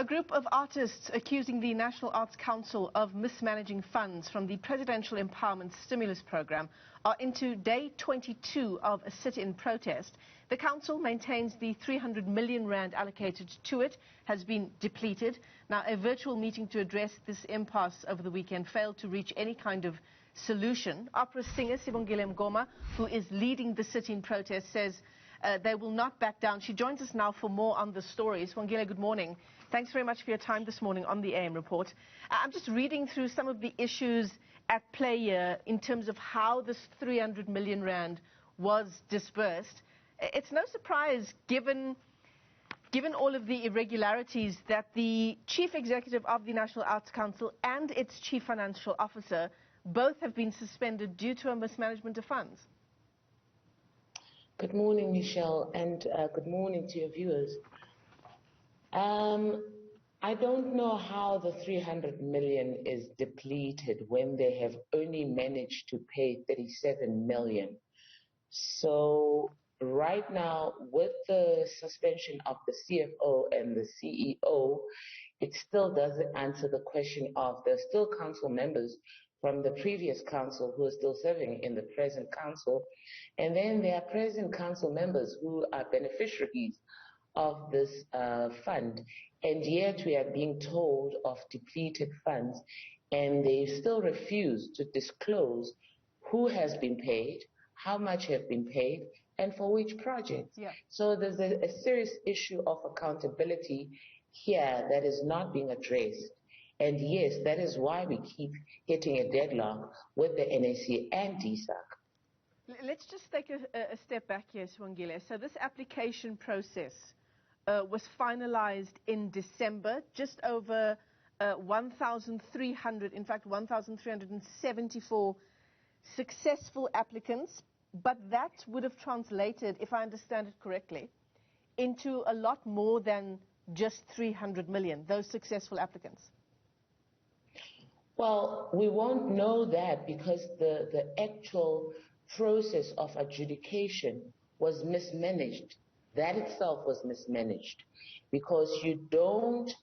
A group of artists accusing the National Arts Council of mismanaging funds from the Presidential Empowerment Stimulus Program are into day 22 of a sit-in protest. The council maintains the 300 million rand allocated to it has been depleted. Now, a virtual meeting to address this impasse over the weekend failed to reach any kind of solution. Opera singer Sibongile Mngoma, who is leading the sit-in protest, says they will not back down. She joins us now for more on the story. Sibongile, good morning. Thanks very much for your time this morning on the AM Report. I'm just reading through some of the issues at play here in terms of how this 300 million rand was disbursed. It's no surprise, given all of the irregularities, that the Chief Executive of the National Arts Council and its Chief Financial Officer both have been suspended due to a mismanagement of funds. Good morning, Michelle, and good morning to your viewers. I don't know how the 300 million is depleted when they have only managed to pay 37 million. So right now, with the suspension of the CFO and the CEO, it still doesn't answer the question of there's still council members from the previous council who are still serving in the present council. And then there are present council members who are beneficiaries of this fund. And yet we are being told of depleted funds, and they still refuse to disclose who has been paid, how much have been paid, and for which projects. Yeah. So there's a serious issue of accountability here that is not being addressed. And yes, that is why we keep hitting a deadlock with the NAC and DSAC. Let's just take a step back here, Sibongile. So this application process was finalized in December, just over 1,300, in fact 1,374 successful applicants, but that would have translated, if I understand it correctly, into a lot more than just 300 million, those successful applicants. Well, we won't know that because the actual process of adjudication was mismanaged. That itself was mismanaged because you don't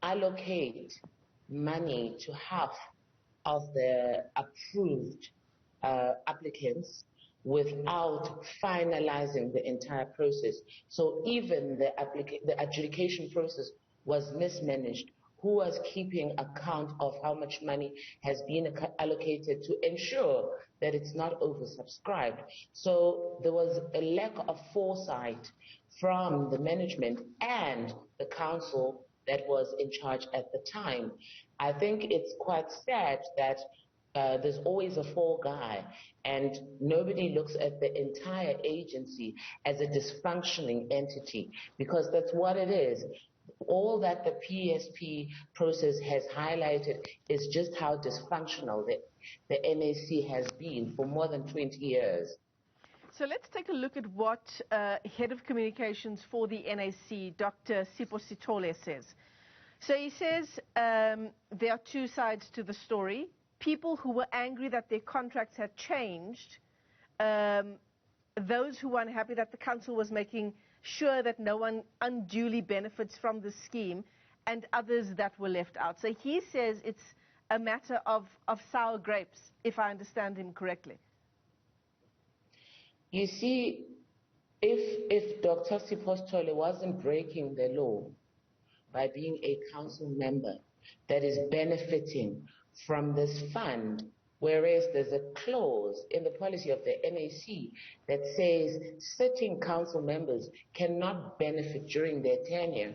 allocate money to half of the approved applicants without finalizing the entire process. So even the adjudication process was mismanaged. Who was keeping account of how much money has been allocated to ensure that it's not oversubscribed? So there was a lack of foresight from the management and the council that was in charge at the time. I think it's quite sad that there's always a fall guy and nobody looks at the entire agency as a dysfunctioning entity, because that's what it is. All that the PSP process has highlighted is just how dysfunctional the NAC has been for more than 20 years. So let's take a look at what Head of Communications for the NAC, Dr. Sipho Sithole, says. So he says there are two sides to the story. People who were angry that their contracts had changed, those who were unhappy that the council was making sure that no one unduly benefits from the scheme, and others that were left out. So he says it's a matter of sour grapes, if I understand him correctly. You see, if Dr. Sipho Sithole wasn't breaking the law by being a council member that is benefiting from this fund, whereas there's a clause in the policy of the NAC that says certain council members cannot benefit during their tenure,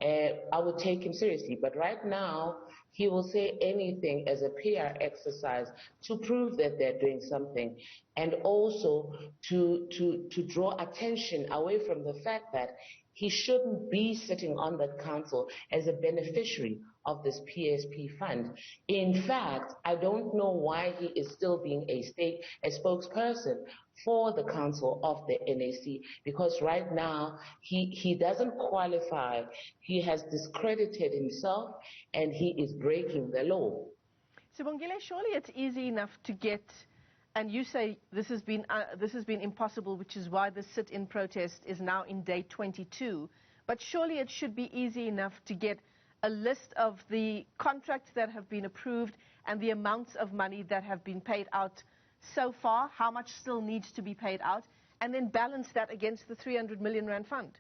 I would take him seriously. But right now, he will say anything as a PR exercise to prove that they're doing something, and also to draw attention away from the fact that he shouldn't be sitting on that council as a beneficiary of this PSP fund. In fact, I don't know why he is still being a spokesperson for the council of the NAC, because right now he doesn't qualify. He has discredited himself and he is breaking the law. Sibongile, surely it's easy enough to get, and you say this has been impossible, which is why the sit-in protest is now in day 22. But surely it should be easy enough to get a list of the contracts that have been approved and the amounts of money that have been paid out so far, how much still needs to be paid out, and then balance that against the 300 million rand fund.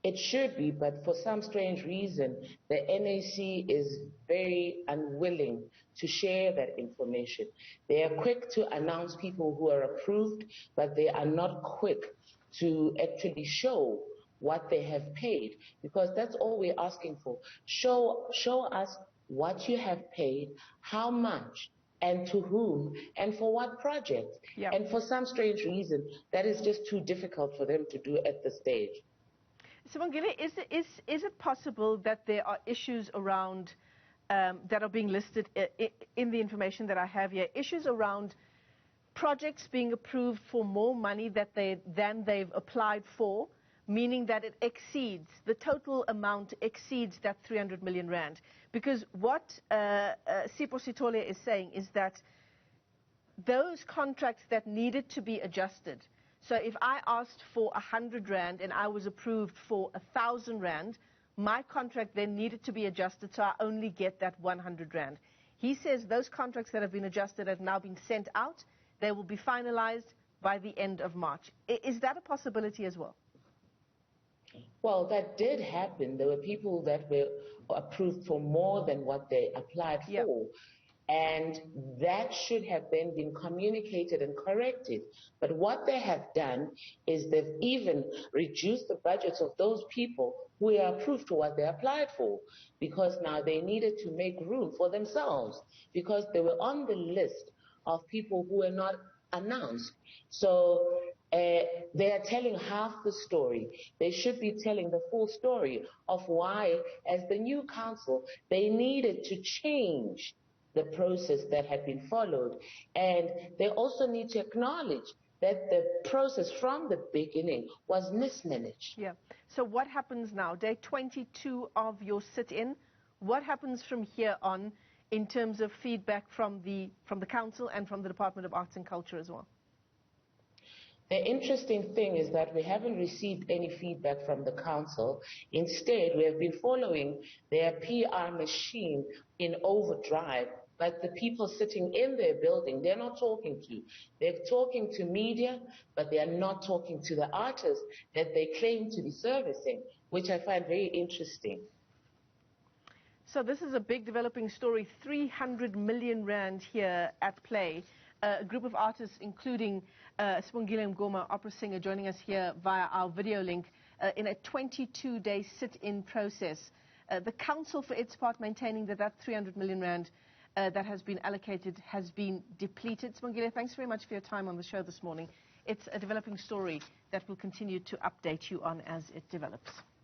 It should be, but for some strange reason, the NAC is very unwilling to share that information. They are quick to announce people who are approved, but they are not quick to actually show what they have paid, because that's all we're asking for. Show us what you have paid, how much, and to whom, and for what project. Yep. And for some strange reason, that is just too difficult for them to do at this stage. Sibongile, is it possible that there are issues around that are being listed in the information that I have here, issues around projects being approved for more money than they've applied for, meaning that it exceeds, the total amount exceeds that 300 million rand? Because what Sibongile is saying is that those contracts that needed to be adjusted, so if I asked for 100 rand and I was approved for 1,000 rand, my contract then needed to be adjusted, so I only get that 100 rand. He says those contracts that have been adjusted have now been sent out. They will be finalized by the end of March. Is that a possibility as well? Well, that did happen. There were people that were approved for more than what they applied Yep. for. And that should have then been communicated and corrected. But what they have done is they've even reduced the budgets of those people who are approved for what they applied for, because now they needed to make room for themselves, because they were on the list of people who were not announced. So they are telling half the story. They should be telling the full story of why, as the new council, they needed to change the process that had been followed. And they also need to acknowledge that the process from the beginning was mismanaged. Yeah. So what happens now? Day 22 of your sit-in. What happens from here on in terms of feedback from the council and from the Department of Arts and Culture as well? The interesting thing is that we haven't received any feedback from the council. Instead, we have been following their PR machine in overdrive. But the people sitting in their building, they're not talking to. They're talking to media, but they are not talking to the artists that they claim to be servicing, which I find very interesting. So this is a big developing story, 300 million rand here at play. A group of artists, including Sibongile Mngoma, opera singer, joining us here via our video link in a 22-day sit-in process. The council, for its part, maintaining that 300 million rand that has been allocated has been depleted. Sibongile, thanks very much for your time on the show this morning. It's a developing story that we'll continue to update you on as it develops.